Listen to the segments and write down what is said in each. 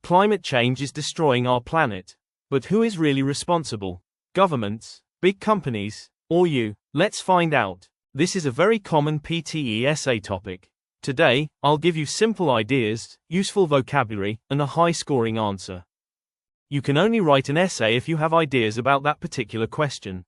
Climate change is destroying our planet. But who is really responsible? Governments, big companies, or you? Let's find out. This is a very common PTE essay topic. Today, I'll give you simple ideas, useful vocabulary, and a high-scoring answer. You can only write an essay if you have ideas about that particular question.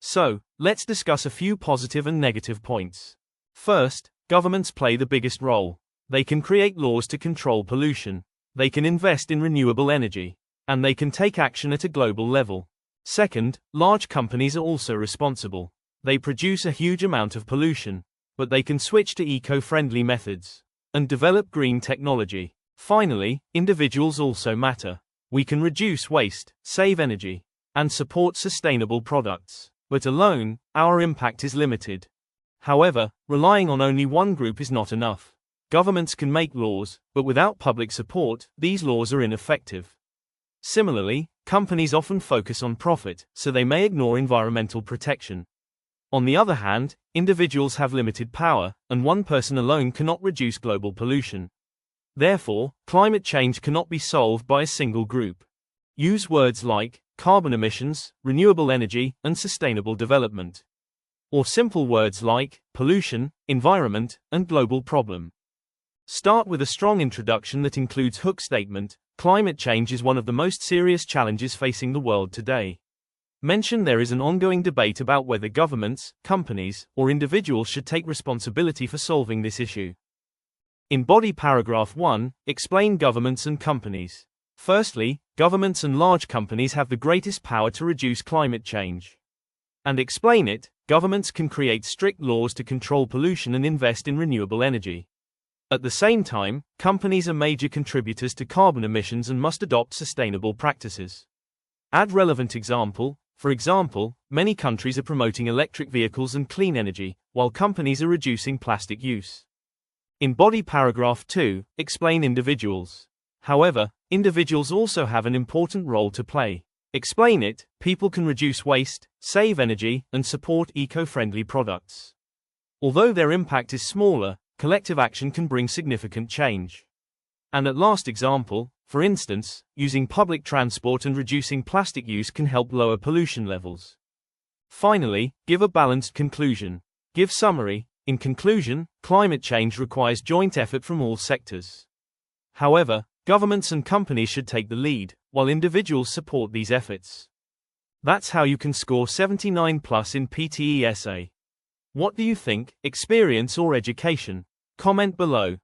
So, let's discuss a few positive and negative points. First, governments play the biggest role. They can create laws to control pollution. They can invest in renewable energy. And they can take action at a global level. Second, large companies are also responsible. They produce a huge amount of pollution, but they can switch to eco-friendly methods and develop green technology. Finally, individuals also matter. We can reduce waste, save energy, and support sustainable products. But alone, our impact is limited. However, relying on only one group is not enough. Governments can make laws, but without public support, these laws are ineffective. Similarly, companies often focus on profit, so they may ignore environmental protection. On the other hand, individuals have limited power, and one person alone cannot reduce global pollution. Therefore, climate change cannot be solved by a single group. Use words like carbon emissions, renewable energy, and sustainable development. Or simple words like pollution, environment, and global problem. Start with a strong introduction that includes hook statement. Climate change is one of the most serious challenges facing the world today. Mention there is an ongoing debate about whether governments, companies, or individuals should take responsibility for solving this issue. In body paragraph 1, explain governments and companies. Firstly, governments and large companies have the greatest power to reduce climate change. And explain it, governments can create strict laws to control pollution and invest in renewable energy. At the same time, companies are major contributors to carbon emissions and must adopt sustainable practices. Add relevant example. For example, many countries are promoting electric vehicles and clean energy, while companies are reducing plastic use. In body paragraph 2, explain individuals. However, individuals also have an important role to play. Explain it, people can reduce waste, save energy, and support eco-friendly products. Although their impact is smaller, collective action can bring significant change. And at last example, for instance, using public transport and reducing plastic use can help lower pollution levels. Finally, give a balanced conclusion. Give summary. In conclusion, climate change requires joint effort from all sectors. However, governments and companies should take the lead, while individuals support these efforts. That's how you can score 79+ in PTE essay. What do you think, experience or education? Comment below.